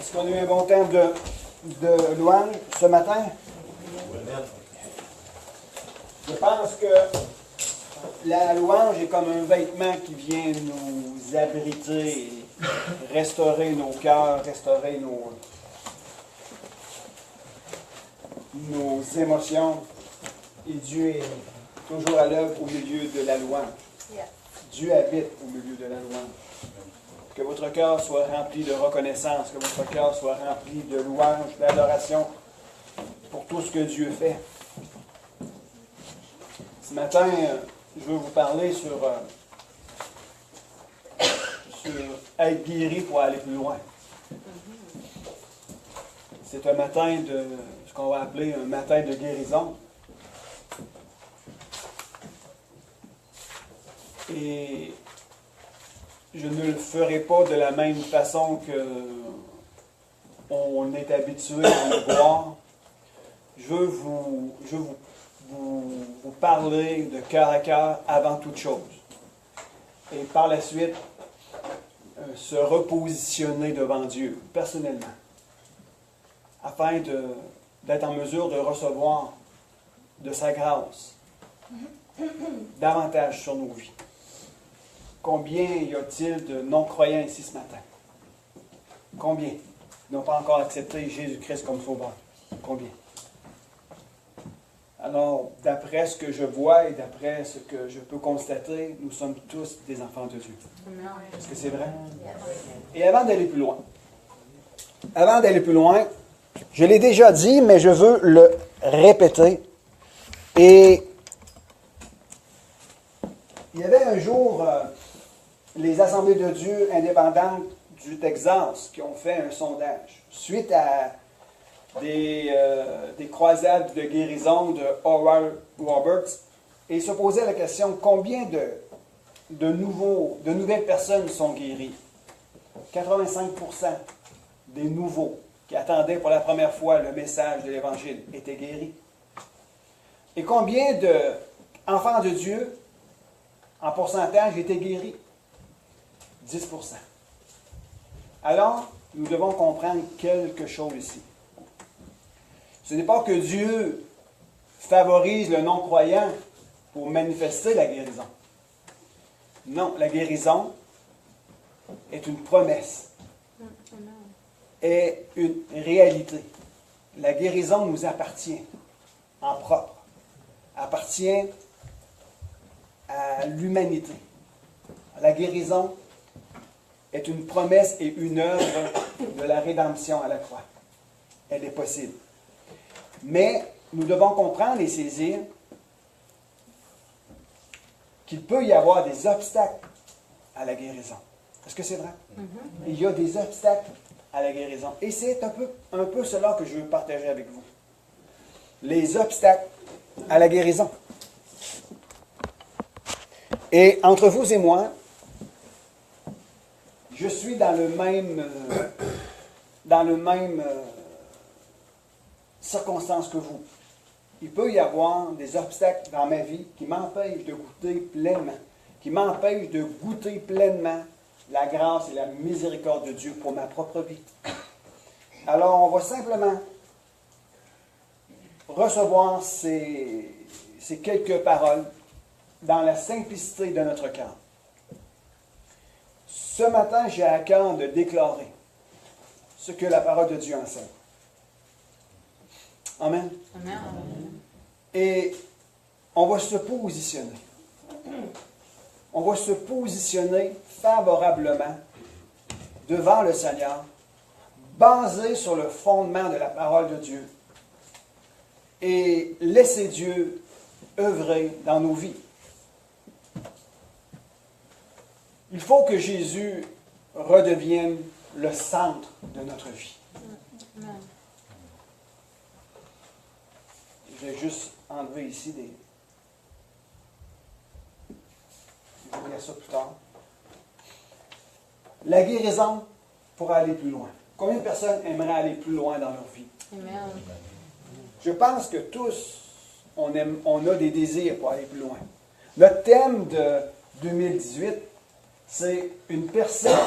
Est-ce qu'on a eu un bon temps de louange ce matin? Je pense que la louange est comme un vêtement qui vient nous abriter, restaurer nos cœurs, restaurer nos émotions. Et Dieu est toujours à l'œuvre au milieu de la louange. Dieu habite au milieu de la louange. Que votre cœur soit rempli de reconnaissance, que votre cœur soit rempli de louange, d'adoration pour tout ce que Dieu fait. Ce matin, je veux vous parler sur être guéri pour aller plus loin. C'est un matin de ce qu'on va appeler un matin de guérison. Et je ne le ferai pas de la même façon que on est habitué à le voir. Je veux vous parler de cœur à cœur avant toute chose. Et par la suite, se repositionner devant Dieu, personnellement, afin d'être en mesure de recevoir de sa grâce davantage sur nos vies. Combien y a-t-il de non-croyants ici ce matin? Combien n'ont pas encore accepté Jésus-Christ comme sauveur? Combien? Alors, d'après ce que je vois et d'après ce que je peux constater, nous sommes tous des enfants de Dieu. Est-ce que c'est vrai? Et avant d'aller plus loin, je l'ai déjà dit, mais je veux le répéter. Et il y avait un jour les Assemblées de Dieu indépendantes du Texas qui ont fait un sondage suite à des croisades de guérison de Oral Roberts, et ils se posaient la question: combien de nouvelles personnes sont guéries? 85% des nouveaux qui attendaient pour la première fois le message de l'Évangile étaient guéris. Et combien d'enfants de Dieu, en pourcentage, étaient guéris? 10%. Alors, nous devons comprendre quelque chose ici. Ce n'est pas que Dieu favorise le non-croyant pour manifester la guérison. Non, la guérison est une promesse, est une réalité. La guérison nous appartient en propre, appartient à l'humanité. La guérison est une promesse et une œuvre de la rédemption à la croix. Elle est possible. Mais nous devons comprendre et saisir qu'il peut y avoir des obstacles à la guérison. Est-ce que c'est vrai? Il y a des obstacles à la guérison. Et c'est un peu cela que je veux partager avec vous. Les obstacles à la guérison. Et entre vous et moi, je suis dans le même circonstance que vous. Il peut y avoir des obstacles dans ma vie qui m'empêchent de goûter pleinement, la grâce et la miséricorde de Dieu pour ma propre vie. Alors, on va simplement recevoir ces quelques paroles dans la simplicité de notre cœur. Ce matin, j'ai à cœur de déclarer ce que la parole de Dieu enseigne. Amen. Amen. Et on va se positionner. On va se positionner favorablement devant le Seigneur, basé sur le fondement de la parole de Dieu, et laisser Dieu œuvrer dans nos vies. Il faut que Jésus redevienne le centre de notre vie. Je vais juste enlever ici des... Je vais lire ça plus tard. La guérison pour aller plus loin. Combien de personnes aimeraient aller plus loin dans leur vie? Amen. Je pense que tous, on a des désirs pour aller plus loin. Notre thème de 2018, c'est une personne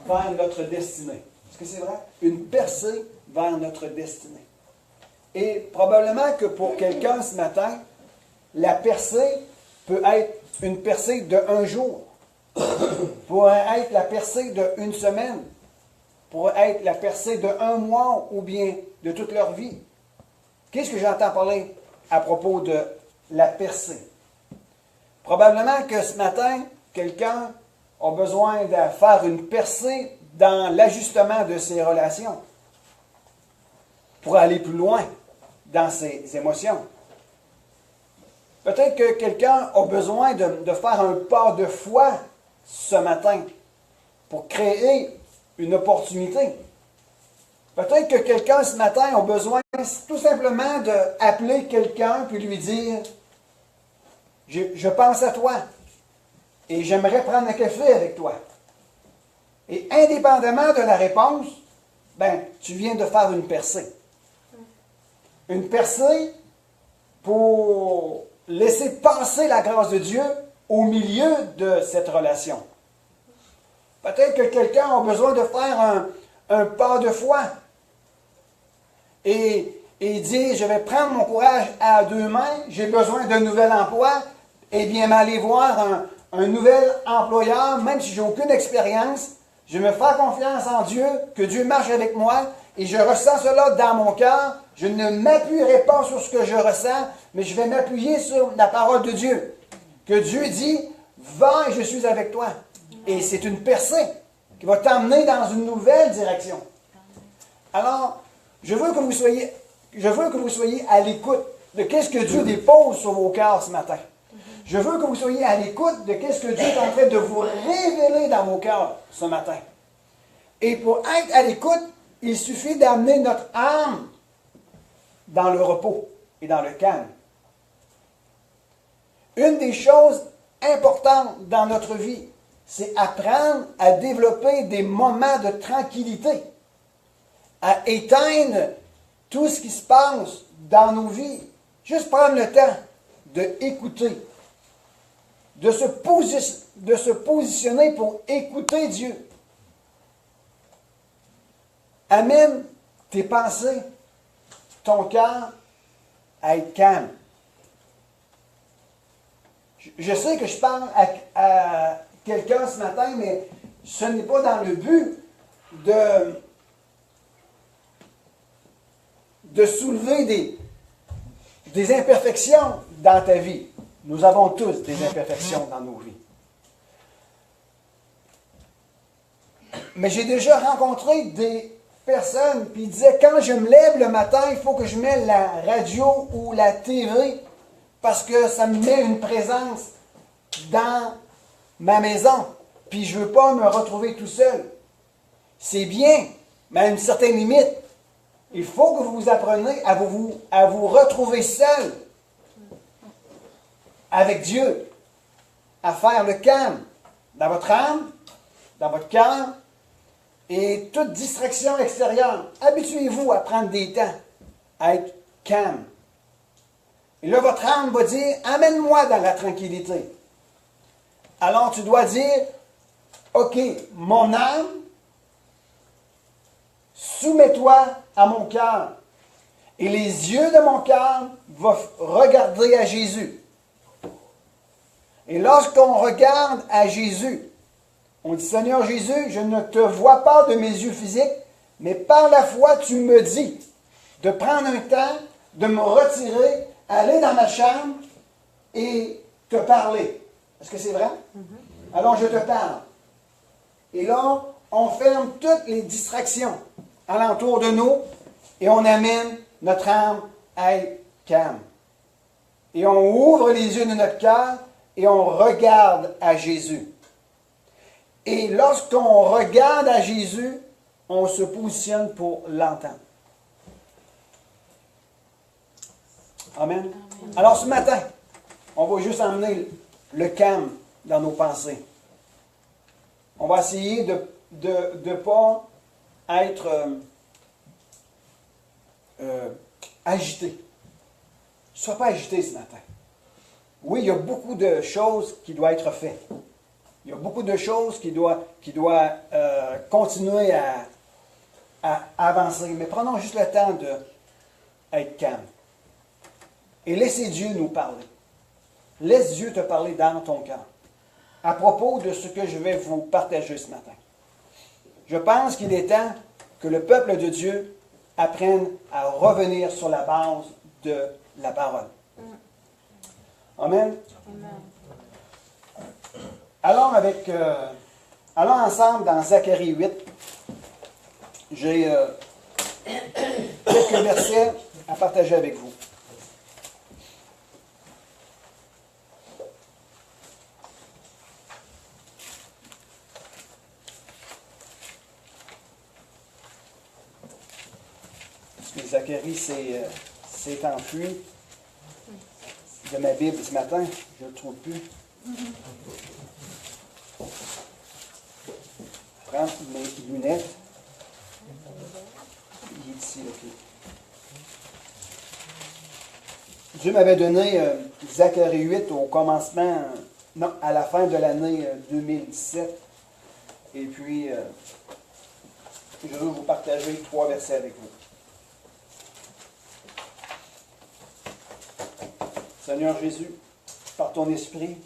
vers notre destinée. Est-ce que c'est vrai? Une percée vers notre destinée. Et probablement que pour quelqu'un ce matin, la percée peut être une percée de un jour, pourrait être la percée d'une semaine, pourrait être la percée de un mois ou bien de toute leur vie. Qu'est-ce que j'entends parler à propos de la percée? Probablement que ce matin, quelqu'un a besoin de faire une percée dans l'ajustement de ses relations pour aller plus loin dans ses émotions. Peut-être que quelqu'un a besoin de faire un pas de foi ce matin pour créer une opportunité. Peut-être que quelqu'un ce matin a besoin tout simplement d'appeler quelqu'un puis lui dire « Je pense à toi et j'aimerais prendre un café avec toi. » Et indépendamment de la réponse, ben, tu viens de faire une percée. Une percée pour laisser passer la grâce de Dieu au milieu de cette relation. Peut-être que quelqu'un a besoin de faire un pas de foi et dire, je vais prendre mon courage à deux mains, j'ai besoin d'un nouvel emploi, et bien m'aller voir un nouvel employeur, même si j'ai aucune expérience, je me fais confiance en Dieu, que Dieu marche avec moi, et je ressens cela dans mon cœur. Je ne m'appuierai pas sur ce que je ressens, mais je vais m'appuyer sur la parole de Dieu. Que Dieu dit, va et je suis avec toi. Et c'est une percée qui va t'emmener dans une nouvelle direction. Alors, je veux que vous soyez à l'écoute de qu'est-ce que Dieu dépose sur vos cœurs ce matin. Je veux que vous soyez à l'écoute de qu'est-ce que Dieu est en train de vous révéler dans vos cœurs ce matin. Et pour être à l'écoute, il suffit d'amener notre âme dans le repos et dans le calme. Une des choses importantes dans notre vie, c'est apprendre à développer des moments de tranquillité, à éteindre tout ce qui se passe dans nos vies. Juste prendre le temps d'écouter, de se positionner pour écouter Dieu. Amène tes pensées, ton cœur à être calme. Je sais que je parle à quelqu'un ce matin, mais ce n'est pas dans le but de soulever des imperfections dans ta vie. Nous avons tous des imperfections dans nos vies. Mais j'ai déjà rencontré des personnes qui disaient, quand je me lève le matin, il faut que je mette la radio ou la TV parce que ça me met une présence dans ma maison. Puis je ne veux pas me retrouver tout seul. C'est bien, mais à une certaine limite. Il faut que vous appreniez à vous retrouver seul avec Dieu, à faire le calme dans votre âme, dans votre cœur, et toute distraction extérieure. Habituez-vous à prendre des temps, à être calme. Et là, votre âme va dire, amène-moi dans la tranquillité. Alors tu dois dire, ok, mon âme, soumets-toi à mon cœur. Et les yeux de mon cœur vont regarder à Jésus. Et lorsqu'on regarde à Jésus, on dit, Seigneur Jésus, je ne te vois pas de mes yeux physiques, mais par la foi, tu me dis de prendre un temps, de me retirer, aller dans ma chambre et te parler. Est-ce que c'est vrai? Alors je te parle. Et là, on ferme toutes les distractions alentour de nous et on amène notre âme à être calme. Et on ouvre les yeux de notre cœur et on regarde à Jésus. Et lorsqu'on regarde à Jésus, on se positionne pour l'entendre. Amen. Alors ce matin, on va juste emmener le calme dans nos pensées. On va essayer de ne pas être agité. Sois pas agité ce matin. Oui, il y a beaucoup de choses qui doivent être faites. Il y a beaucoup de choses qui doivent continuer à avancer, mais prenons juste le temps d'être calme. Et laissez Dieu nous parler. Laisse Dieu te parler dans ton cœur. À propos de ce que je vais vous partager ce matin. Je pense qu'il est temps que le peuple de Dieu apprenne à revenir sur la base de la parole. Amen. Allons ensemble dans Zacharie 8. J'ai quelques versets à partager avec vous. Parce que Zacharie s'est enfui de ma Bible ce matin. Je ne le trouve plus. Prends mes lunettes. Il est ici, ok. Dieu m'avait donné Zacharie 8 au commencement, non, à la fin de l'année 2017. Et puis, je veux vous partager 3 versets avec vous. Seigneur Jésus, par ton esprit,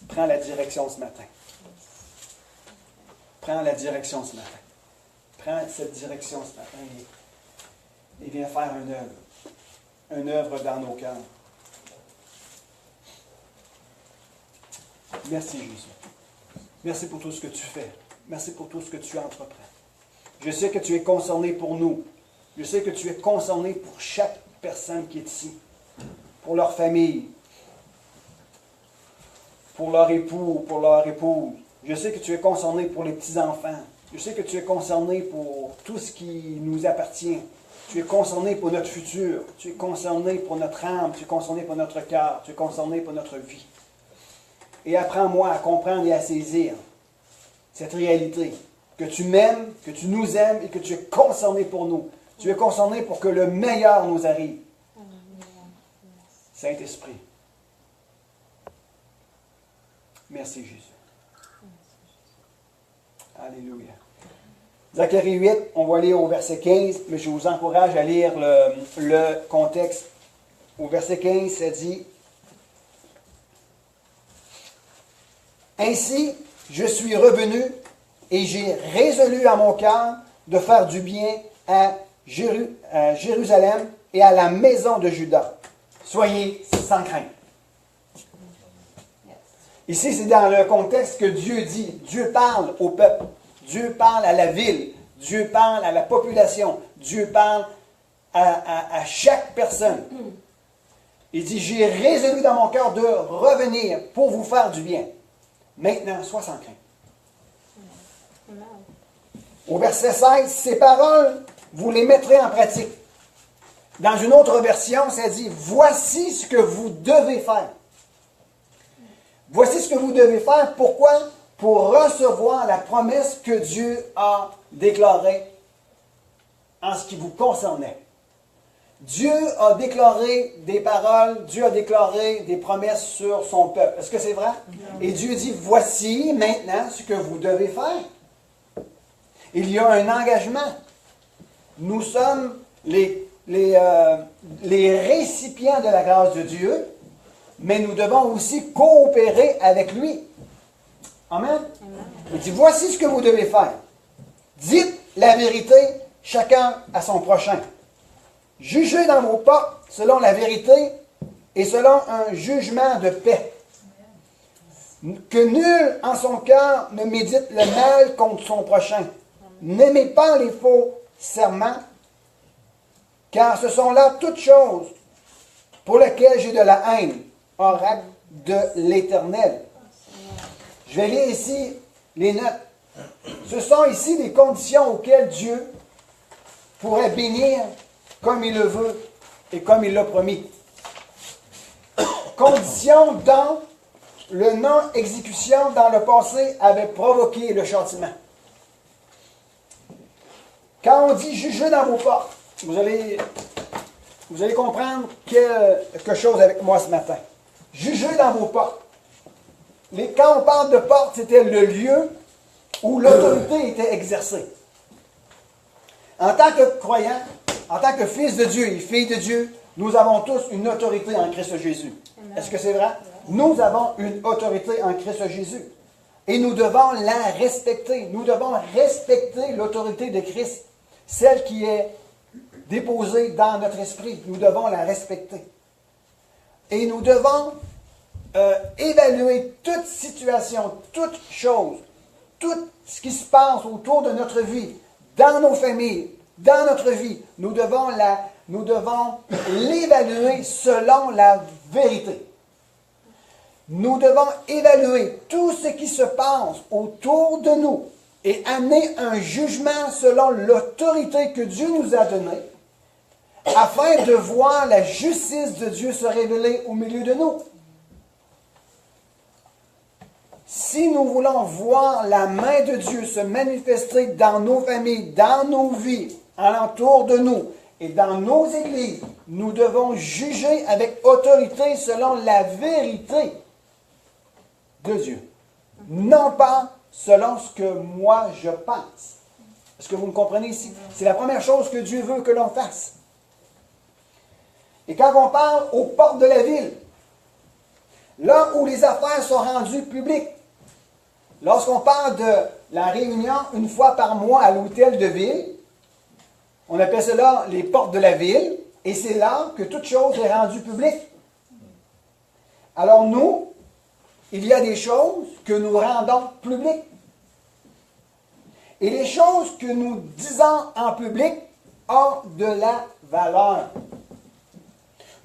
prends la direction ce matin. Prends la direction ce matin. Prends cette direction ce matin et viens faire une œuvre dans nos cœurs. Merci Jésus. Merci pour tout ce que tu fais. Merci pour tout ce que tu entreprends. Je sais que tu es concerné pour nous. Je sais que tu es concerné pour chaque personne qui est ici. Pour leur famille. Pour leur époux, pour leur épouse. Je sais que tu es concerné pour les petits-enfants. Je sais que tu es concerné pour tout ce qui nous appartient. Tu es concerné pour notre futur. Tu es concerné pour notre âme. Tu es concerné pour notre cœur. Tu es concerné pour notre vie. Et apprends-moi à comprendre et à saisir cette réalité. Que tu m'aimes, que tu nous aimes et que tu es concerné pour nous. Tu es concerné pour que le meilleur nous arrive. Saint-Esprit. Merci Jésus. Alléluia. Zacharie 8, on va lire au verset 15, mais je vous encourage à lire le contexte. Au verset 15, ça dit « Ainsi, je suis revenu et j'ai résolu à mon cœur de faire du bien à Jérusalem et à la maison de Juda. Soyez sans crainte. » Ici, c'est dans le contexte que Dieu dit. Dieu parle au peuple. Dieu parle à la ville. Dieu parle à la population. Dieu parle à chaque personne. Il dit, j'ai résolu dans mon cœur de revenir pour vous faire du bien. Maintenant, sois sans crainte. Au verset 16, ces paroles, vous les mettrez en pratique. Dans une autre version, ça dit, voici ce que vous devez faire. Voici ce que vous devez faire. Pourquoi? Pour recevoir la promesse que Dieu a déclarée en ce qui vous concernait. Dieu a déclaré des paroles, Dieu a déclaré des promesses sur son peuple. Est-ce que c'est vrai? Et Dieu dit, voici maintenant ce que vous devez faire. Il y a un engagement. Nous sommes les récipients de la grâce de Dieu, mais nous devons aussi coopérer avec lui. Amen. Il dit, voici ce que vous devez faire. Dites la vérité, chacun à son prochain. Jugez dans vos pas selon la vérité et selon un jugement de paix. Que nul en son cœur ne médite le mal contre son prochain. N'aimez pas les faux serments, car ce sont là toutes choses pour lesquelles j'ai de la haine, oracle de l'Éternel. Je vais lire ici les notes. Ce sont ici les conditions auxquelles Dieu pourrait bénir comme il le veut et comme il l'a promis. Conditions dont le non-exécution dans le passé avait provoqué le châtiment. Quand on dit « jugez dans vos portes », vous allez comprendre quelque chose avec moi ce matin. Jugez dans vos portes. Quand on parle de porte, c'était le lieu où l'autorité était exercée. En tant que croyants, en tant que fils de Dieu et filles de Dieu, nous avons tous une autorité en Christ Jésus. Est-ce que c'est vrai? Nous avons une autorité en Christ Jésus. Et nous devons la respecter. Nous devons respecter l'autorité de Christ, celle qui est déposée dans notre esprit. Nous devons la respecter. Et nous devons évaluer toute situation, toute chose, tout ce qui se passe autour de notre vie, dans nos familles, dans notre vie. Nous devons l'évaluer selon la vérité. Nous devons évaluer tout ce qui se passe autour de nous et amener un jugement selon l'autorité que Dieu nous a donnée, afin de voir la justice de Dieu se révéler au milieu de nous. Si nous voulons voir la main de Dieu se manifester dans nos familles, dans nos vies, alentour de nous et dans nos églises, nous devons juger avec autorité selon la vérité de Dieu. Non pas selon ce que moi je pense. Est-ce que vous me comprenez ici? C'est la première chose que Dieu veut que l'on fasse. Et quand on parle aux portes de la ville, là où les affaires sont rendues publiques, lorsqu'on parle de la réunion une fois par mois à l'hôtel de ville, on appelle cela les portes de la ville, et c'est là que toute chose est rendue publique. Alors nous, il y a des choses que nous rendons publiques. Et les choses que nous disons en public ont de la valeur.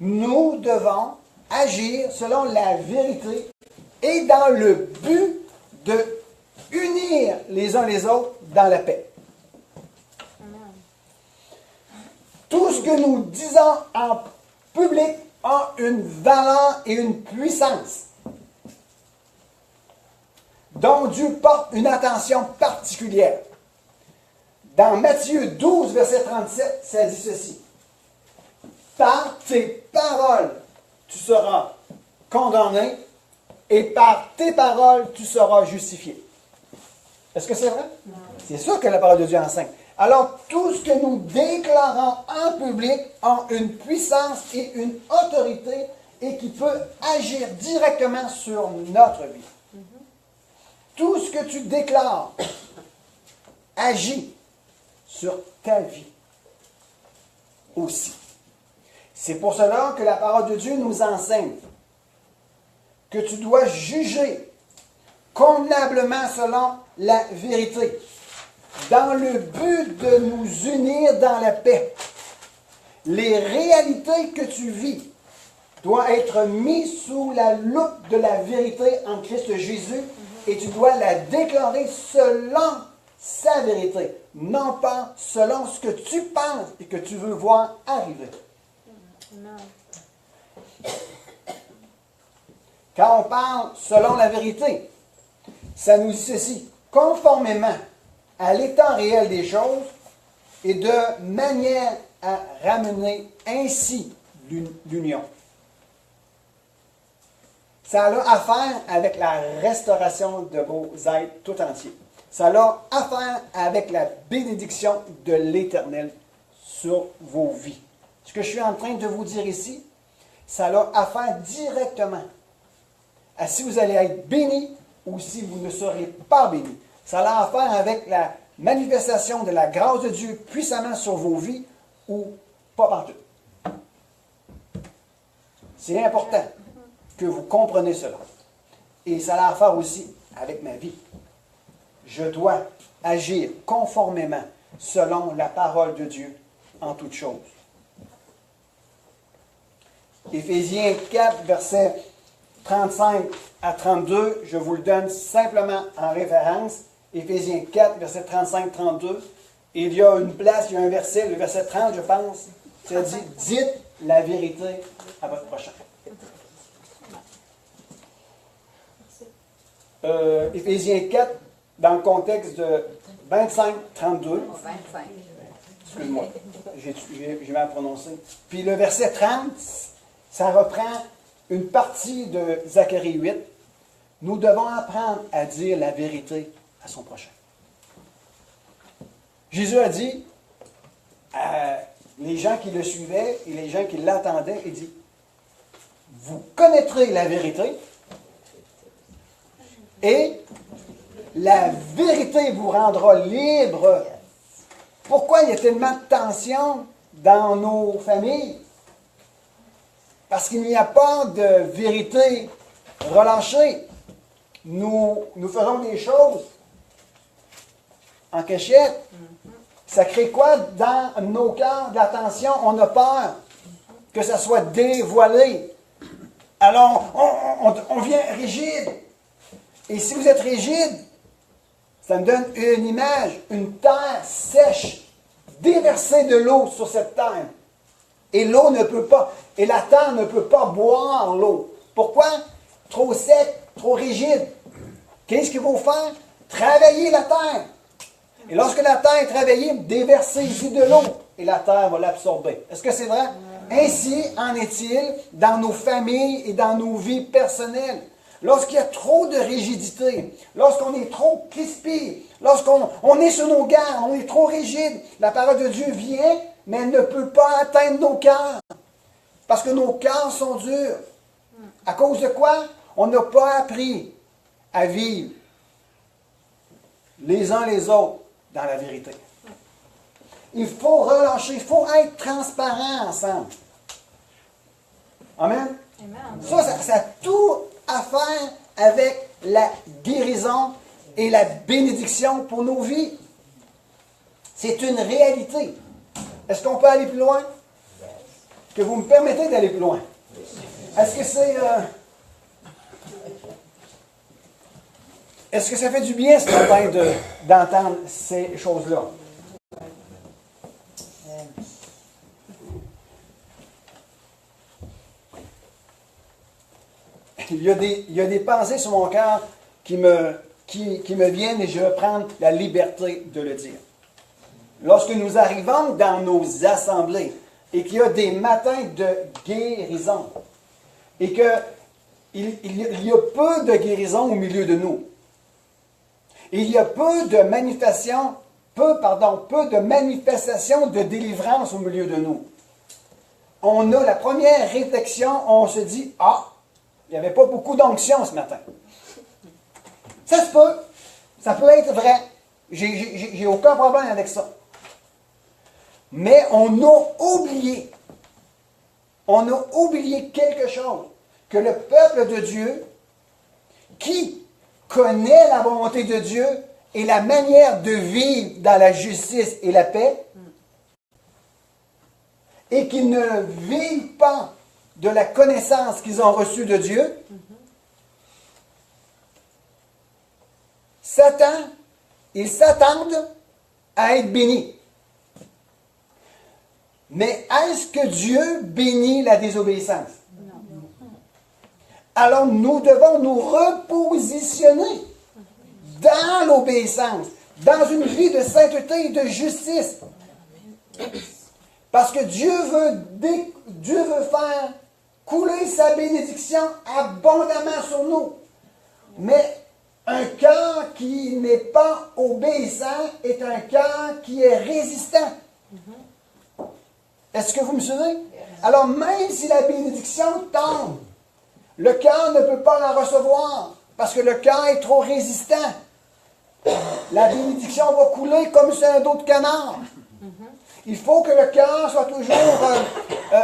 Nous devons agir selon la vérité et dans le but de unir les uns les autres dans la paix. Tout ce que nous disons en public a une valeur et une puissance dont Dieu porte une attention particulière. Dans Matthieu 12, verset 37, ça dit ceci. Par tes paroles, tu seras condamné, et par tes paroles, tu seras justifié. Est-ce que c'est vrai? Non. C'est ça que la parole de Dieu enseigne. Alors, tout ce que nous déclarons en public a une puissance et une autorité et qui peut agir directement sur notre vie. Tout ce que tu déclares agit sur ta vie aussi. C'est pour cela que la parole de Dieu nous enseigne que tu dois juger convenablement selon la vérité, dans le but de nous unir dans la paix. Les réalités que tu vis doivent être mises sous la loupe de la vérité en Christ Jésus et tu dois la déclarer selon sa vérité, non pas selon ce que tu penses et que tu veux voir arriver. Quand on parle selon la vérité, ça nous dit ceci, conformément à l'état réel des choses et de manière à ramener ainsi l'union. Ça a affaire avec la restauration de vos êtres tout entiers. Ça a affaire avec la bénédiction de l'Éternel sur vos vies. Ce que je suis en train de vous dire ici, ça a affaire directement à si vous allez être béni ou si vous ne serez pas béni. Ça a affaire avec la manifestation de la grâce de Dieu puissamment sur vos vies ou pas partout. C'est important que vous compreniez cela. Et ça a affaire aussi avec ma vie. Je dois agir conformément selon la parole de Dieu en toutes choses. Éphésiens 4, versets 35 à 32, je vous le donne simplement en référence. Éphésiens 4, verset 35-32. Il y a une place, il y a un verset, le verset 30, je pense, ça dit « Dites la vérité à votre prochain ». Éphésiens 4, dans le contexte de 25-32. Excuse-moi, j'ai mal prononcé. Puis le verset 30, ça reprend une partie de Zacharie 8. Nous devons apprendre à dire la vérité à son prochain. Jésus a dit, les gens qui le suivaient et les gens qui l'attendaient, il dit, vous connaîtrez la vérité et la vérité vous rendra libre. Pourquoi il y a tellement de tension dans nos familles? Parce qu'il n'y a pas de vérité relâchée. Nous faisons des choses en cachette. Ça crée quoi dans nos cœurs? De la tension. On a peur que ça soit dévoilé. Alors, on vient rigide. Et si vous êtes rigide, ça me donne une image, une terre sèche. Déverser de l'eau sur cette terre. Et l'eau ne peut pas, et la terre ne peut pas boire l'eau. Pourquoi? Trop sec, trop rigide. Qu'est-ce qu'il faut faire? Travailler la terre. Et lorsque la terre est travaillée, déverser ici de l'eau. Et la terre va l'absorber. Est-ce que c'est vrai? Ainsi en est-il dans nos familles et dans nos vies personnelles. Lorsqu'il y a trop de rigidité, lorsqu'on est trop crispé, lorsqu'on est sur nos gardes, on est trop rigide, la parole de Dieu vient, mais elle ne peut pas atteindre nos cœurs. Parce que nos cœurs sont durs. À cause de quoi? On n'a pas appris à vivre les uns les autres dans la vérité. Il faut relâcher, il faut être transparent ensemble. Amen? Amen. Ça a tout à faire avec la guérison et la bénédiction pour nos vies. C'est une réalité. Est-ce qu'on peut aller plus loin? Que vous me permettez d'aller plus loin? Est-ce que c'est... Est-ce que ça fait du bien ce matin d'entendre ces choses-là? Il y a des pensées sur mon cœur qui me viennent et je vais prendre la liberté de le dire. Lorsque nous arrivons dans nos assemblées et qu'il y a des matins de guérison et qu'il y a peu de guérison au milieu de nous, il y a peu de manifestations de délivrance au milieu de nous. On a la première réflexion, on se dit, ah, il n'y avait pas beaucoup d'onction ce matin. Ça se peut. Ça peut être vrai. J'ai aucun problème avec ça. Mais on a oublié quelque chose. Que le peuple de Dieu, qui connaît la volonté de Dieu et la manière de vivre dans la justice et la paix, et qu'ils ne vivent pas de la connaissance qu'ils ont reçue de Dieu, ils s'attendent à être bénis. Mais est-ce que Dieu bénit la désobéissance? Non. Alors nous devons nous repositionner dans l'obéissance, dans une vie de sainteté et de justice. Parce que Dieu veut faire couler sa bénédiction abondamment sur nous. Mais un cœur qui n'est pas obéissant est un cœur qui est résistant. Est-ce que vous me suivez? Alors même si la bénédiction tombe, le cœur ne peut pas la recevoir parce que le cœur est trop résistant. La bénédiction va couler comme sur un dos de canard. Il faut que le cœur soit toujours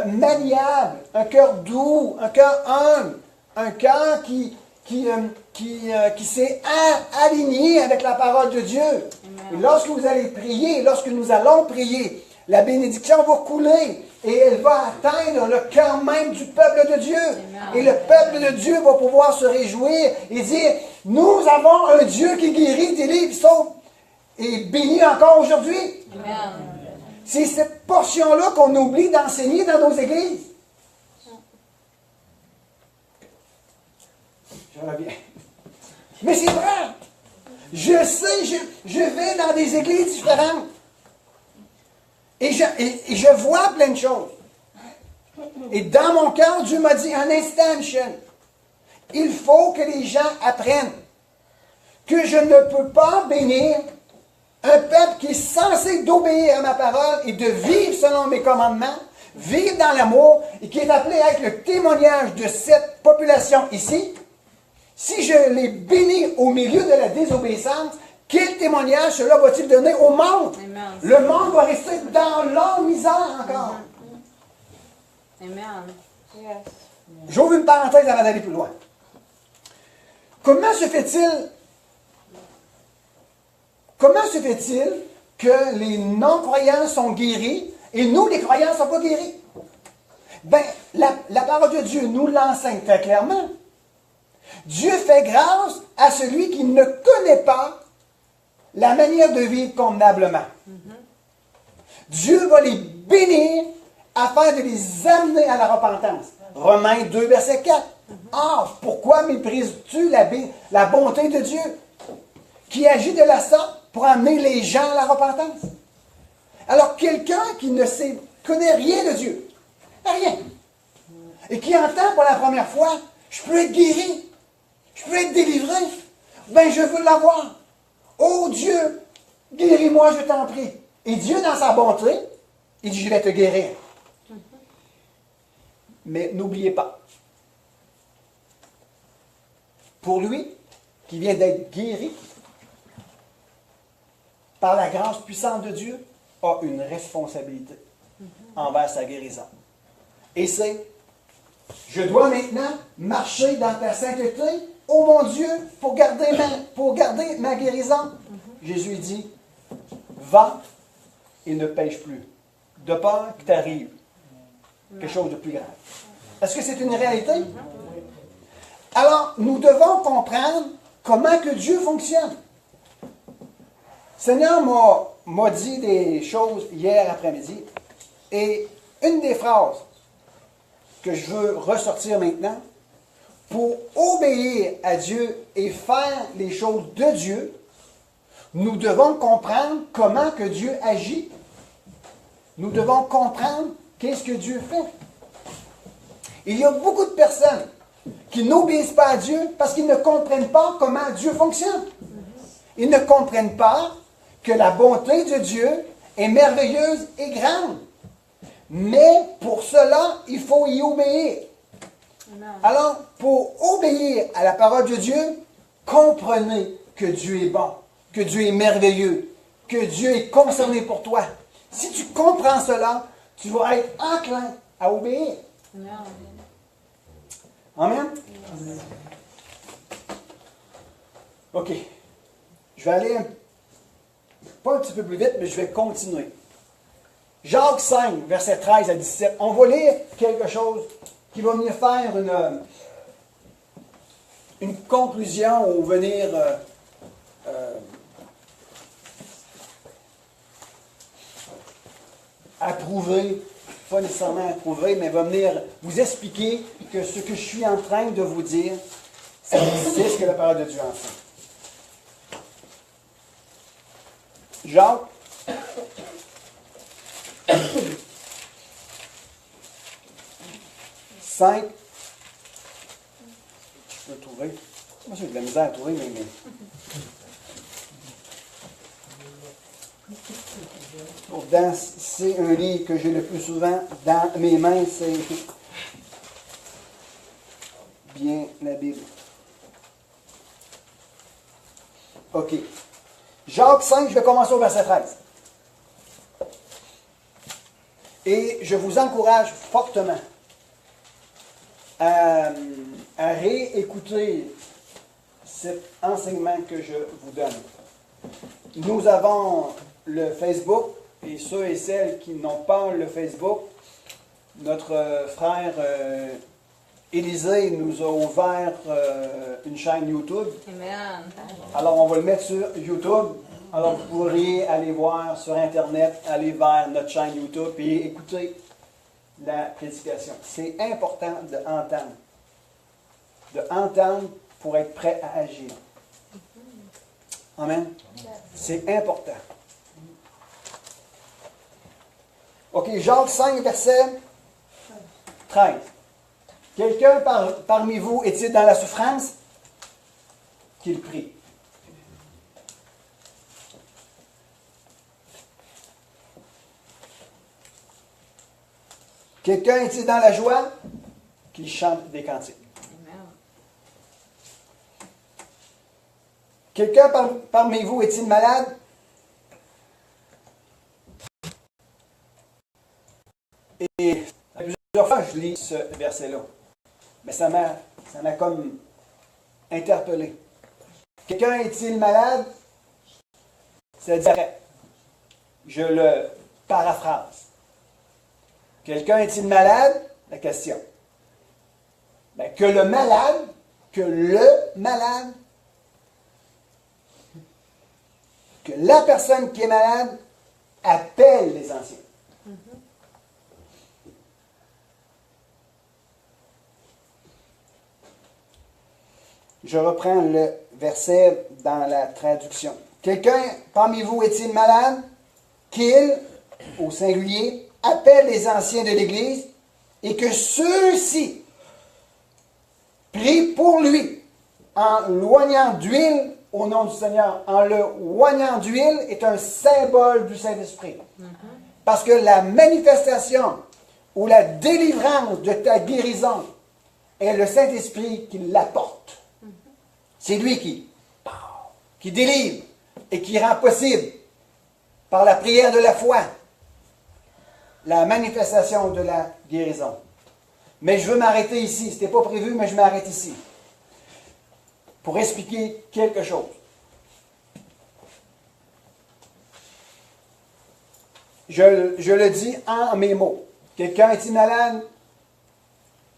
maniable, un cœur doux, un cœur humble, un cœur qui s'est aligné avec la parole de Dieu. Amen. Et lorsque vous allez prier, lorsque nous allons prier, la bénédiction va couler et elle va atteindre le cœur même du peuple de Dieu. Amen. Et le peuple de Dieu va pouvoir se réjouir et dire, nous avons un Dieu qui guérit, délivre, sauve et bénit encore aujourd'hui. Amen. C'est cette portion-là qu'on oublie d'enseigner dans nos églises. Je reviens. Mais c'est vrai. Je sais, je vais dans des églises différentes. Et je vois plein de choses. Et dans mon cœur, Dieu m'a dit, un instant, Michel, il faut que les gens apprennent que je ne peux pas bénir Un peuple qui est censé d'obéir à ma parole et de vivre selon mes commandements, vivre dans l'amour, et qui est appelé à être le témoignage de cette population ici, si je les bénis au milieu de la désobéissance, quel témoignage cela va-t-il donner au monde? Amen. Le monde va rester dans leur misère encore. Amen. Yes. J'ouvre une parenthèse avant d'aller plus loin. Comment se fait-il que les non-croyants sont guéris et nous, les croyants, ne sommes pas guéris? Bien, la parole de Dieu nous l'enseigne très clairement. Dieu fait grâce à celui qui ne connaît pas la manière de vivre convenablement. Dieu va les bénir afin de les amener à la repentance. Romains 2, verset 4. Or, pourquoi méprises-tu la bonté de Dieu qui agit de la sorte pour amener les gens à la repentance? Alors, quelqu'un qui ne connaît rien de Dieu, rien, et qui entend pour la première fois, je peux être guéri, je peux être délivré, ben je veux l'avoir. Oh Dieu, guéris-moi, je t'en prie. Et Dieu, dans sa bonté, il dit, je vais te guérir. Mais n'oubliez pas, pour lui, qui vient d'être guéri, par la grâce puissante de Dieu, a une responsabilité envers sa guérison. Et c'est, je dois maintenant marcher dans ta sainteté, ô mon Dieu, pour garder ma guérison. Jésus dit, va et ne pêche plus, de peur que t'arrive quelque chose de plus grave. Est-ce que c'est une réalité? Alors, nous devons comprendre comment que Dieu fonctionne. Le Seigneur m'a dit des choses hier après-midi, et une des phrases que je veux ressortir maintenant, pour obéir à Dieu et faire les choses de Dieu, nous devons comprendre comment que Dieu agit. Nous devons comprendre qu'est-ce que Dieu fait. Il y a beaucoup de personnes qui n'obéissent pas à Dieu parce qu'ils ne comprennent pas comment Dieu fonctionne. Ils ne comprennent pas que la bonté de Dieu est merveilleuse et grande. Mais pour cela, il faut y obéir. Alors, pour obéir à la parole de Dieu, comprenez que Dieu est bon, que Dieu est merveilleux, que Dieu est concerné pour toi. Si tu comprends cela, tu vas être enclin à obéir. Amen? Amen. OK. Je vais aller pas un petit peu plus vite, mais je vais continuer. Jacques 5, versets 13 à 17. On va lire quelque chose qui va venir faire une conclusion ou venir approuver, pas nécessairement approuver, mais va venir vous expliquer que ce que je suis en train de vous dire, c'est ce que la parole de Dieu enseigne. Jacques 5. Je peux trouver. Moi, j'ai de la misère à trouver, mais... C'est un livre que j'ai le plus souvent dans mes mains, c'est bien la Bible. OK. Jacques 5, je vais commencer au verset 13. Et je vous encourage fortement à réécouter cet enseignement que je vous donne. Nous avons le Facebook, et ceux et celles qui n'ont pas le Facebook, notre frère Élisée nous a ouvert une chaîne YouTube. Amen. Alors on va le mettre sur YouTube. Alors vous pourriez aller voir sur Internet, aller vers notre chaîne YouTube et écouter la prédication. C'est important d'entendre. D'entendre pour être prêt à agir. Amen. C'est important. OK, Jacques 5, verset 13. Quelqu'un parmi vous est-il dans la souffrance? Qu'il prie. Quelqu'un est-il dans la joie? Qu'il chante des cantiques. Quelqu'un parmi vous est-il malade? Et plusieurs fois, je lis ce verset-là. Mais ça m'a comme interpellé. Quelqu'un est-il malade? C'est-à-dire, je le paraphrase. Quelqu'un est-il malade? La question. Ben, que le malade, que la personne qui est malade appelle les anciens. Je reprends le verset dans la traduction. Quelqu'un parmi vous est-il malade? Qu'il, au singulier, appelle les anciens de l'Église et que ceux-ci prient pour lui en loignant d'huile au nom du Seigneur. En le loignant d'huile est un symbole du Saint-Esprit. Parce que la manifestation ou la délivrance de ta guérison est le Saint-Esprit qui l'apporte. C'est lui qui délivre et qui rend possible, par la prière de la foi, la manifestation de la guérison. Mais je veux m'arrêter ici. Ce n'était pas prévu, mais je m'arrête ici. Pour expliquer quelque chose. Je le dis en mes mots. Quelqu'un est-il malade?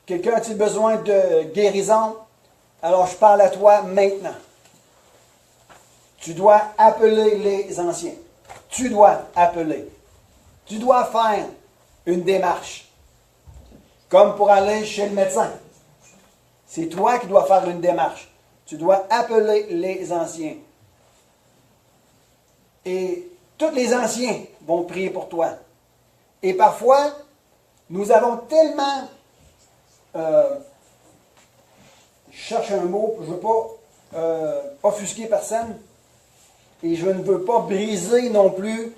Quelqu'un a-t-il besoin de guérison? Alors je parle à toi maintenant. Tu dois appeler les anciens. Tu dois appeler. Tu dois faire une démarche. Comme pour aller chez le médecin. C'est toi qui dois faire une démarche. Tu dois appeler les anciens. Et tous les anciens vont prier pour toi. Et parfois, nous avons tellement... je cherche un mot, je ne veux pas offusquer personne. Et je ne veux pas briser non plus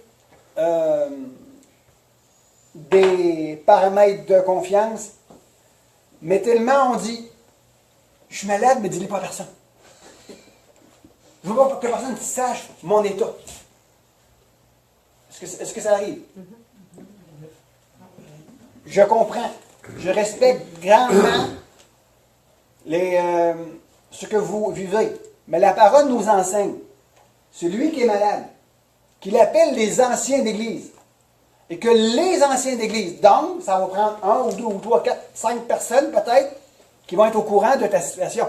des paramètres de confiance. Mais tellement on dit, je suis malade, mais dis-le pas à personne. Je ne veux pas que personne sache mon état. Est-ce que ça arrive? Je comprends. Je respecte grandement ce que vous vivez. Mais la parole nous enseigne. Celui qui est malade, qu'il appelle les anciens d'Église. Et que les anciens d'Église, donc, ça va prendre 1 ou 2 ou 3, 4, 5 personnes peut-être, qui vont être au courant de ta situation.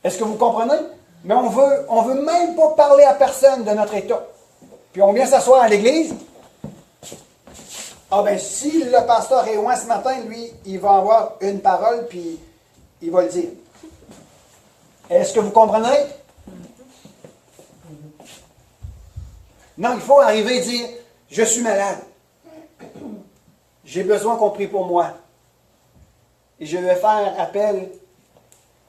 Est-ce que vous comprenez? Mais on veut même pas parler à personne de notre état. Puis on vient s'asseoir à l'église. Ah ben, si le pasteur est loin ce matin, lui, il va avoir une parole, puis il va le dire. Est-ce que vous comprenez? Non, il faut arriver et dire, je suis malade. J'ai besoin qu'on prie pour moi. Et je vais faire appel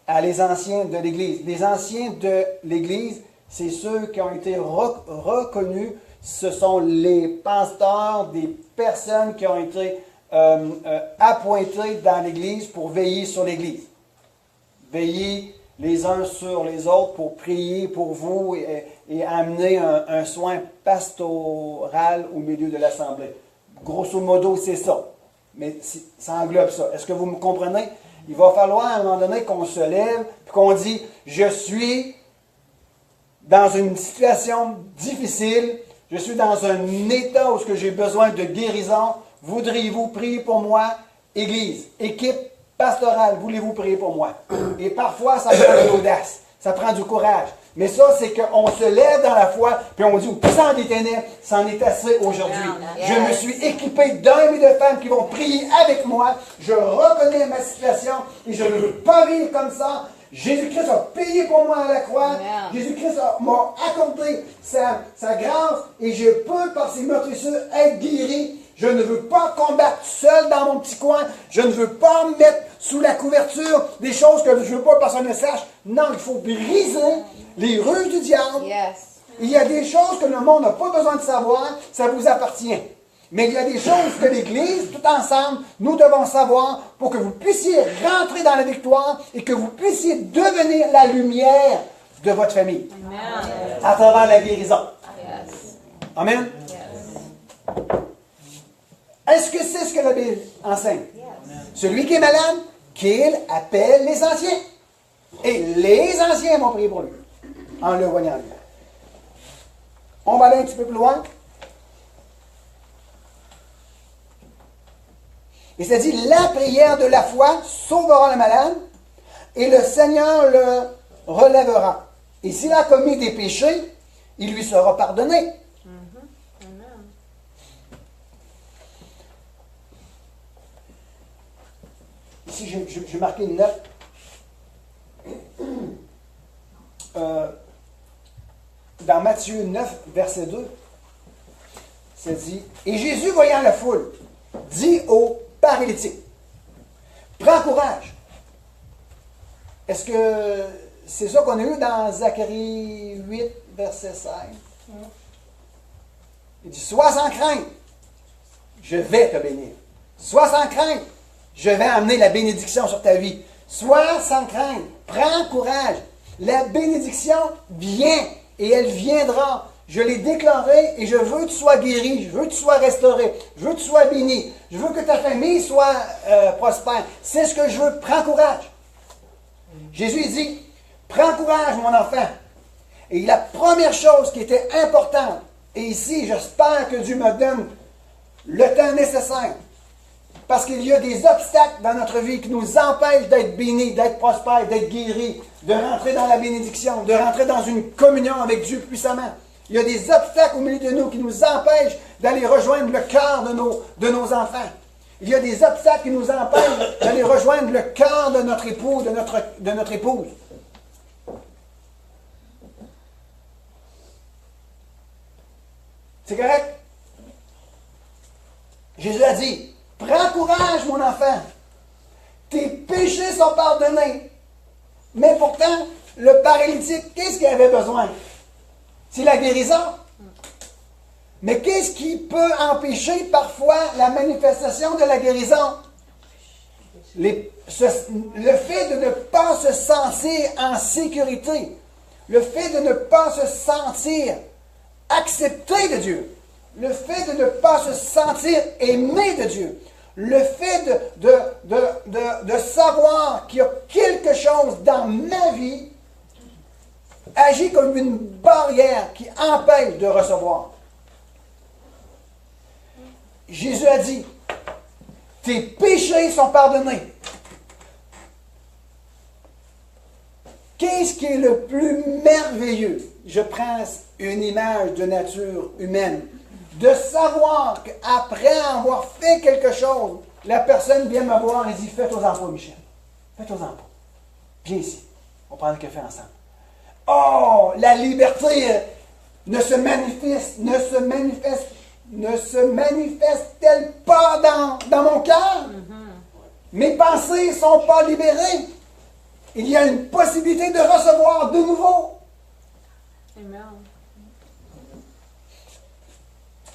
à les anciens de l'Église. Les anciens de l'Église, c'est ceux qui ont été reconnus. Ce sont les pasteurs, des personnes qui ont été appointées dans l'Église pour veiller sur l'Église. Veiller les uns sur les autres pour prier pour vous et amener un soin pastoral au milieu de l'Assemblée. Grosso modo, c'est ça. Mais ça englobe ça. Est-ce que vous me comprenez? Il va falloir à un moment donné qu'on se lève et qu'on dit, je suis dans une situation difficile, je suis dans un état où j'ai besoin de guérison. Voudriez-vous prier pour moi? Église, équipe pastorale, voulez-vous prier pour moi? Et parfois, ça prend de l'audace, ça prend du courage. Mais ça, c'est qu'on se lève dans la foi, puis on dit, sans des ténèbres, c'en est assez aujourd'hui. Je me suis équipé d'hommes et de femmes qui vont prier avec moi. Je reconnais ma situation et je ne veux pas vivre comme ça. Jésus-Christ a payé pour moi à la croix. Jésus-Christ m'a accordé sa grâce et je peux, par ses meurtrissures, être guéri. Je ne veux pas combattre seul dans mon petit coin. Je ne veux pas me mettre sous la couverture des choses que je ne veux pas que personne ne sache. Non, il faut briser les ruses du diable. Il y a des choses que le monde n'a pas besoin de savoir. Ça vous appartient. Mais il y a des choses que l'Église, tout ensemble, nous devons savoir pour que vous puissiez rentrer dans la victoire et que vous puissiez devenir la lumière de votre famille. Amen. À travers la guérison. Yes. Amen. Yes. Est-ce que c'est ce que la Bible enseigne? Yes. Celui qui est malade, qu'il appelle les anciens. Et les anciens vont prier pour lui, en le voyant lui. On va aller un petit peu plus loin. Et ça dit, la prière de la foi sauvera le malade, et le Seigneur le relèvera. Et s'il a commis des péchés, il lui sera pardonné. Amen. Ici, j'ai marqué une note. Dans Matthieu 9, verset 2, ça dit, « Et Jésus, voyant la foule, dit au paralytique, « Prends courage. » Est-ce que c'est ça qu'on a eu dans Zacharie 8, verset 5? Il dit, « Sois sans crainte, je vais te bénir. Sois sans crainte, je vais amener la bénédiction sur ta vie. Sois sans crainte, prends courage. La bénédiction vient et elle viendra. Je l'ai déclaré et je veux que tu sois guéri, je veux que tu sois restauré, je veux que tu sois béni, je veux que ta famille soit prospère. C'est ce que je veux, prends courage. » Jésus dit, « Prends courage, mon enfant. » Et la première chose qui était importante, et ici, j'espère que Dieu me donne le temps nécessaire, parce qu'il y a des obstacles dans notre vie qui nous empêchent d'être bénis, d'être prospères, d'être guéris, de rentrer dans la bénédiction, de rentrer dans une communion avec Dieu puissamment. Il y a des obstacles au milieu de nous qui nous empêchent d'aller rejoindre le cœur de nos enfants. Il y a des obstacles qui nous empêchent d'aller rejoindre le cœur de notre époux, de notre épouse. C'est correct? Jésus a dit, « Prends courage, mon enfant. Tes péchés sont pardonnés. » Mais pourtant, le paralytique, qu'est-ce qu'il avait besoin? C'est la guérison. Mais qu'est-ce qui peut empêcher parfois la manifestation de la guérison? Le fait de ne pas se sentir en sécurité. Le fait de ne pas se sentir accepté de Dieu. Le fait de ne pas se sentir aimé de Dieu. Le fait de savoir qu'il y a quelque chose dans ma vie agit comme une barrière qui empêche de recevoir. Jésus a dit, « Tes péchés sont pardonnés. » Qu'est-ce qui est le plus merveilleux? Je prends une image de nature humaine. De savoir qu'après avoir fait quelque chose, la personne vient me voir et dit, « Fais-toi-en pas, Michel. Fais-toi-en pas. Viens ici. On prend le café ensemble. » Oh, la liberté ne se manifeste-t-elle pas dans mon cœur? Mes pensées ne sont pas libérées. Il y a une possibilité de recevoir de nouveau. Amen.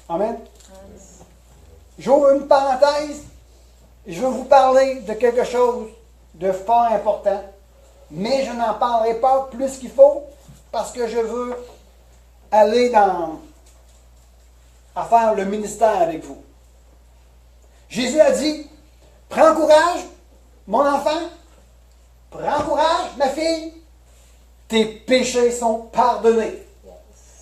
Amen. J'ouvre une parenthèse. Je veux vous parler de quelque chose de fort important. Mais je n'en parlerai pas plus qu'il faut parce que je veux aller à faire le ministère avec vous. Jésus a dit, « Prends courage, mon enfant. Prends courage, ma fille. Tes péchés sont pardonnés. »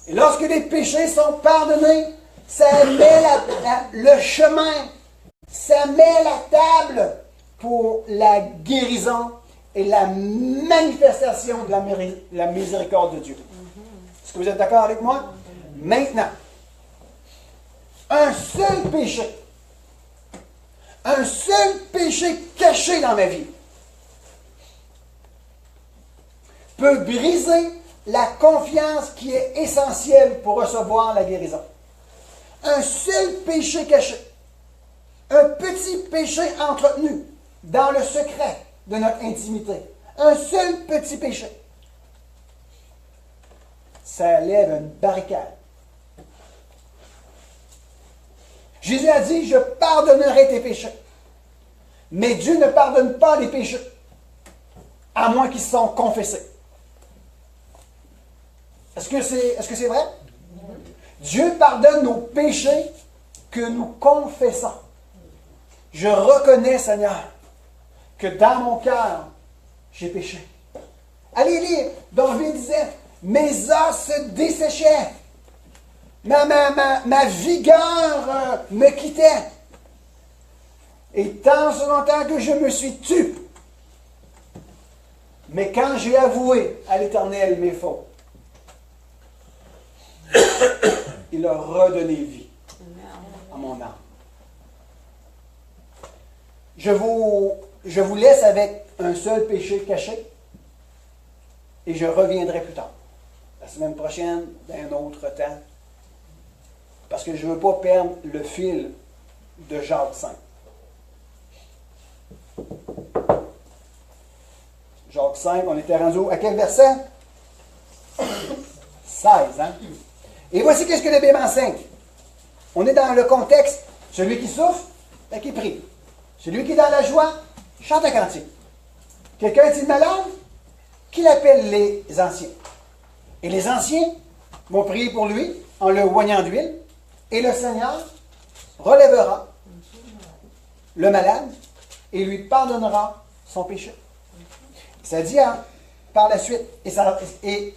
Et lorsque les péchés sont pardonnés, ça met le chemin, ça met la table pour la guérison et la manifestation de la miséricorde de Dieu. Est-ce que vous êtes d'accord avec moi? Maintenant, un seul péché caché dans ma vie, peut briser la confiance qui est essentielle pour recevoir la guérison. Un seul péché caché, un petit péché entretenu dans le secret de notre intimité, un seul petit péché, ça lève une barricade. Jésus a dit, je pardonnerai tes péchés. Mais Dieu ne pardonne pas les péchés, à moins qu'ils sont confessés. Est-ce que c'est vrai? Dieu pardonne nos péchés que nous confessons. Je reconnais, Seigneur, que dans mon cœur, j'ai péché. Allez lire, David disait, mes os se desséchaient. Ma vigueur me quittait. Et tant ce longtemps que je me suis tu. Mais quand j'ai avoué à l'Éternel mes fautes, il a redonné vie à mon âme. Je vous laisse avec un seul péché caché et je reviendrai plus tard. La semaine prochaine, d'un autre temps. Parce que je ne veux pas perdre le fil de Jacques 5. Jacques 5, on était rendu à quel verset? 16, hein? Et voici qu'est-ce que la Bible enseigne. On est dans le contexte, celui qui souffre, ben, qui prie. Celui qui est dans la joie, chante un cantique. Quelqu'un est-il malade? Qu'il appelle les anciens. Et les anciens vont prier pour lui en le oignant d'huile. Et le Seigneur relèvera le malade et lui pardonnera son péché. Ça dit hein, par la suite, et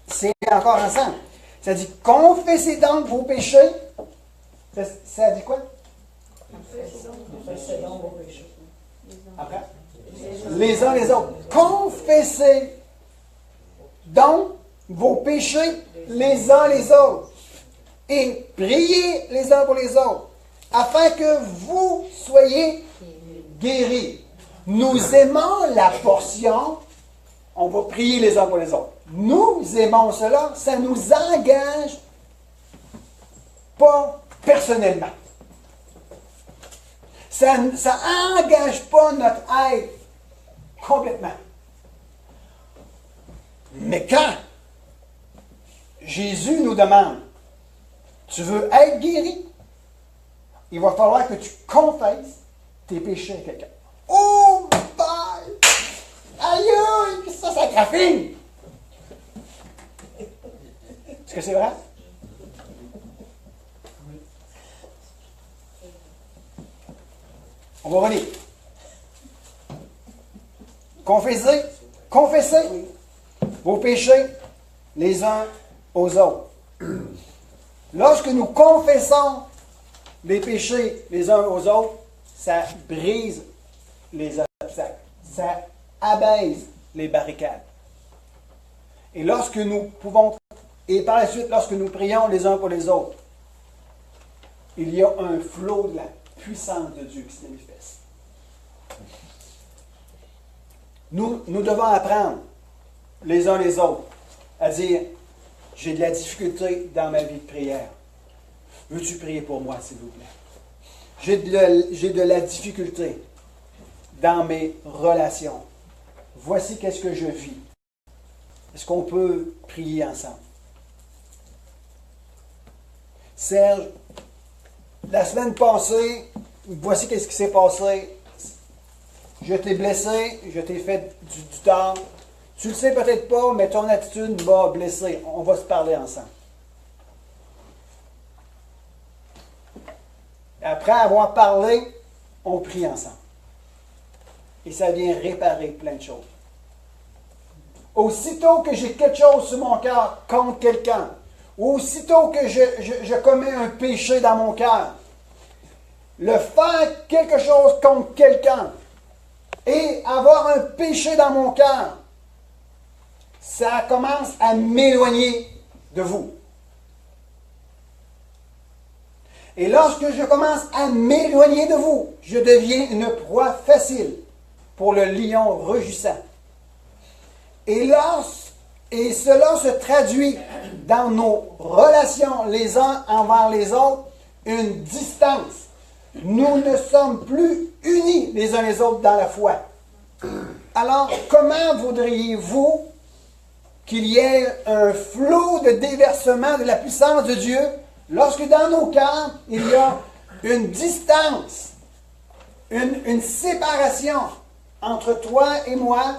c'est encore ensemble. Ça dit, confessez donc vos péchés. Ça dit quoi? Confessez donc vos péchés. Après? Les uns les autres. Confessez donc vos péchés les uns les autres. Et priez les uns pour les autres, afin que vous soyez guéris. Nous aimons la portion, on va prier les uns pour les autres. Nous aimons cela, ça nous engage pas personnellement. Ça n'engage pas notre être complètement. Mais quand Jésus nous demande, tu veux être guéri, il va falloir que tu confesses tes péchés à quelqu'un. Oh, bye! Aïe, ça graffine! Est-ce que c'est vrai? On va relire. Confessez vos péchés les uns aux autres. Lorsque nous confessons les péchés les uns aux autres, ça brise les obstacles. Ça abaisse les barricades. Et lorsque nous pouvons, et par la suite, lorsque nous prions les uns pour les autres, il y a un flot de la puissance de Dieu qui se manifeste. Nous devons apprendre les uns les autres à dire, j'ai de la difficulté dans ma vie de prière. Veux-tu prier pour moi, s'il vous plaît? J'ai de la difficulté dans mes relations. Voici qu'est-ce que je vis. Est-ce qu'on peut prier ensemble? Serge, la semaine passée, voici qu'est-ce qui s'est passé. Je t'ai blessé, je t'ai fait du tort. Tu le sais peut-être pas, mais ton attitude m'a blessé. On va se parler ensemble. Après avoir parlé, on prie ensemble. Et ça vient réparer plein de choses. Aussitôt que j'ai quelque chose sur mon cœur contre quelqu'un, ou aussitôt que je commets un péché dans mon cœur, le faire quelque chose contre quelqu'un et avoir un péché dans mon cœur, ça commence à m'éloigner de vous. Et lorsque je commence à m'éloigner de vous, je deviens une proie facile pour le lion rugissant. Et cela se traduit dans nos relations les uns envers les autres, une distance. Nous ne sommes plus unis les uns les autres dans la foi. Alors, comment voudriez-vous qu'il y ait un flot de déversement de la puissance de Dieu lorsque dans nos cœurs, il y a une distance, une séparation entre toi et moi,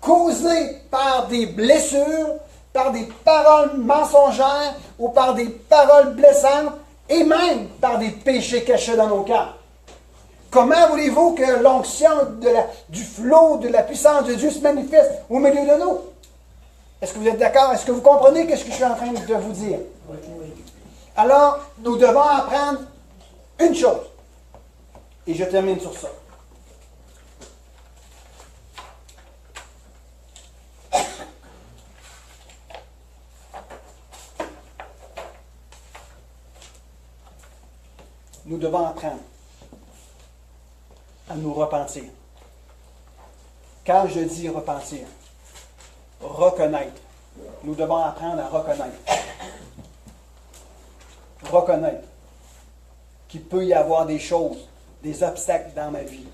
causée par des blessures, par des paroles mensongères ou par des paroles blessantes et même par des péchés cachés dans nos cœurs. Comment voulez-vous que l'onction du flot de la puissance de Dieu se manifeste au milieu de nous? Est-ce que vous êtes d'accord? Est-ce que vous comprenez ce que je suis en train de vous dire? Alors, nous devons apprendre une chose. Et je termine sur ça. Nous devons apprendre à nous repentir. Quand je dis repentir, reconnaître. Nous devons apprendre à reconnaître. Reconnaître qu'il peut y avoir des choses, des obstacles dans ma vie.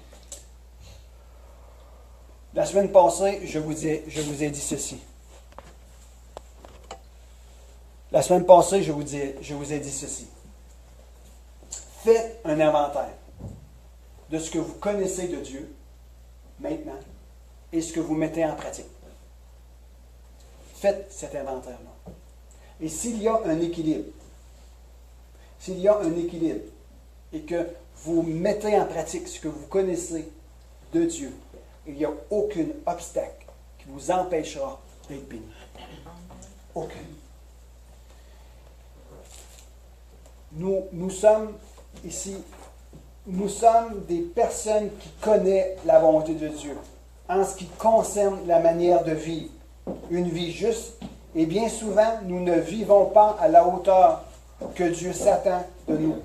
La semaine passée, je vous ai dit ceci. La semaine passée, je vous ai dit ceci. Faites un inventaire de ce que vous connaissez de Dieu maintenant et ce que vous mettez en pratique. Faites cet inventaire-là. Et s'il y a un équilibre, et que vous mettez en pratique ce que vous connaissez de Dieu, il n'y a aucun obstacle qui vous empêchera d'être béni. Aucun. Nous sommes ici, nous sommes des personnes qui connaissent la volonté de Dieu en ce qui concerne la manière de vivre. Une vie juste, et bien souvent, nous ne vivons pas à la hauteur que Dieu s'attend de nous.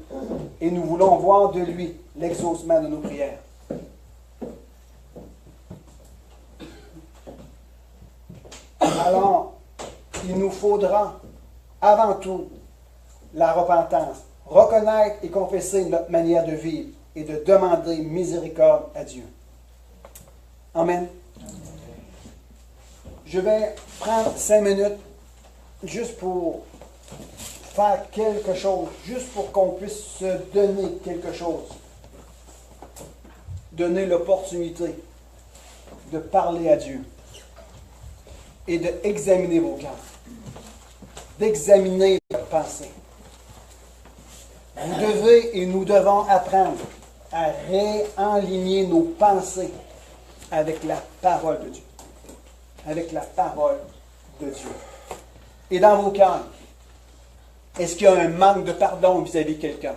Et nous voulons voir de lui l'exaucement de nos prières. Alors, il nous faudra, avant tout, la repentance, reconnaître et confesser notre manière de vivre et de demander miséricorde à Dieu. Amen. Je vais prendre 5 minutes juste pour faire quelque chose, juste pour qu'on puisse se donner quelque chose. Donner l'opportunité de parler à Dieu et d'examiner vos cœurs, d'examiner votre pensée. Vous devez et nous devons apprendre à réaligner nos pensées avec la parole de Dieu. Avec la parole de Dieu. Et dans vos cœurs, est-ce qu'il y a un manque de pardon vis-à-vis de quelqu'un?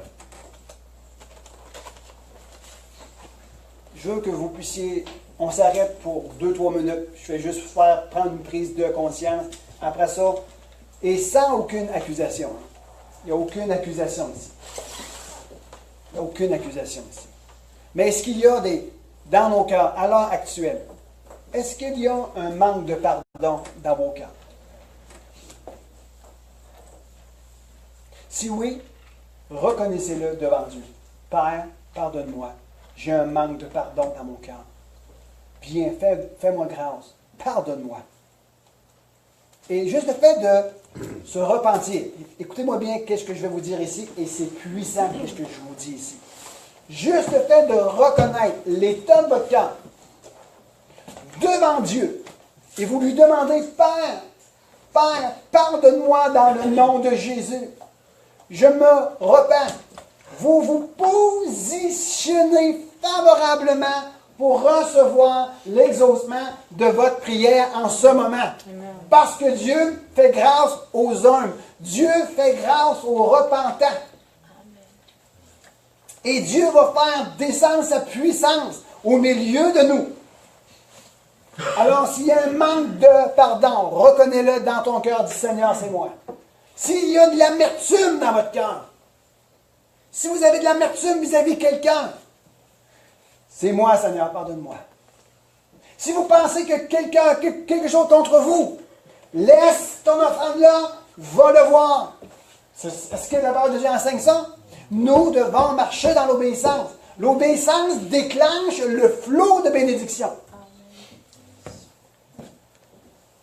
Je veux que vous puissiez, on s'arrête pour 2-3 minutes. Je vais juste prendre une prise de conscience. Après ça, et sans aucune accusation. Il n'y a aucune accusation ici. Il n'y a aucune accusation ici. Mais est-ce qu'il y a dans nos cœurs, à l'heure actuelle, est-ce qu'il y a un manque de pardon dans vos cœurs? Si oui, reconnaissez-le devant Dieu. Père, pardonne-moi. J'ai un manque de pardon dans mon cœur. Bien, fais-moi grâce. Pardonne-moi. Et juste le fait de se repentir. Écoutez-moi bien qu'est-ce que je vais vous dire ici, et c'est puissant qu'est-ce que je vous dis ici. Juste le fait de reconnaître l'état de votre cœur devant Dieu, et vous lui demandez, Père, pardonne-moi dans le nom de Jésus. Je me repens. Vous vous positionnez favorablement pour recevoir l'exaucement de votre prière en ce moment. Amen. Parce que Dieu fait grâce aux humbles. Dieu fait grâce aux repentants. Et Dieu va faire descendre sa puissance au milieu de nous. Alors, s'il y a un manque de pardon, reconnais-le dans ton cœur, dis Seigneur, c'est moi. S'il y a de l'amertume dans votre cœur, si vous avez de l'amertume vis-à-vis de quelqu'un, c'est moi, Seigneur, pardonne-moi. Si vous pensez que quelqu'un a quelque chose contre vous, laisse ton offrande là, va le voir. Est-ce que la parole de Dieu enseigne ça? Nous devons marcher dans l'obéissance. L'obéissance déclenche le flot de bénédiction.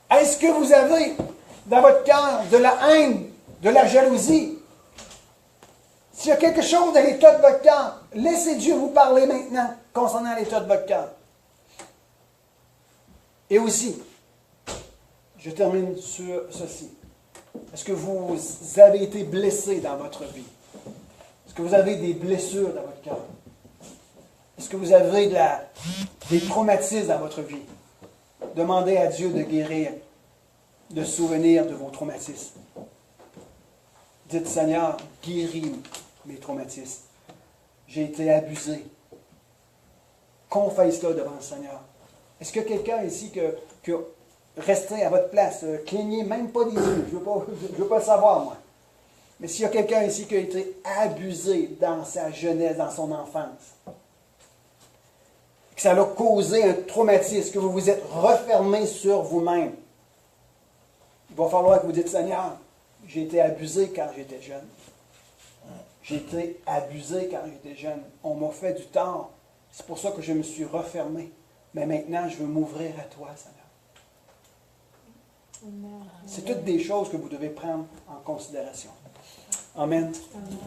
Est-ce que vous avez dans votre cœur de la haine, de la jalousie? S'il y a quelque chose dans l'état de votre cœur, laissez Dieu vous parler maintenant concernant l'état de votre cœur. Et aussi, je termine sur ceci. Est-ce que vous avez été blessé dans votre vie? Est-ce que vous avez des blessures dans votre cœur? Est-ce que vous avez des traumatismes dans votre vie? Demandez à Dieu de guérir, de souvenir de vos traumatismes. Dites, Seigneur, guéris mes traumatismes. J'ai été abusé. Confesse-le devant le Seigneur. Est-ce qu'il y a quelqu'un ici que restez à votre place, clignez même pas des yeux, je ne veux pas le savoir, moi. Mais s'il y a quelqu'un ici qui a été abusé dans sa jeunesse, dans son enfance, que ça a causé un traumatisme, que vous vous êtes refermé sur vous-même, il va falloir que vous dites, Seigneur, j'ai été abusé quand j'étais jeune. J'ai été abusé quand j'étais jeune. On m'a fait du tort. C'est pour ça que je me suis refermé. Mais maintenant, je veux m'ouvrir à toi, Seigneur. Amen. C'est toutes des choses que vous devez prendre en considération. Amen. Amen.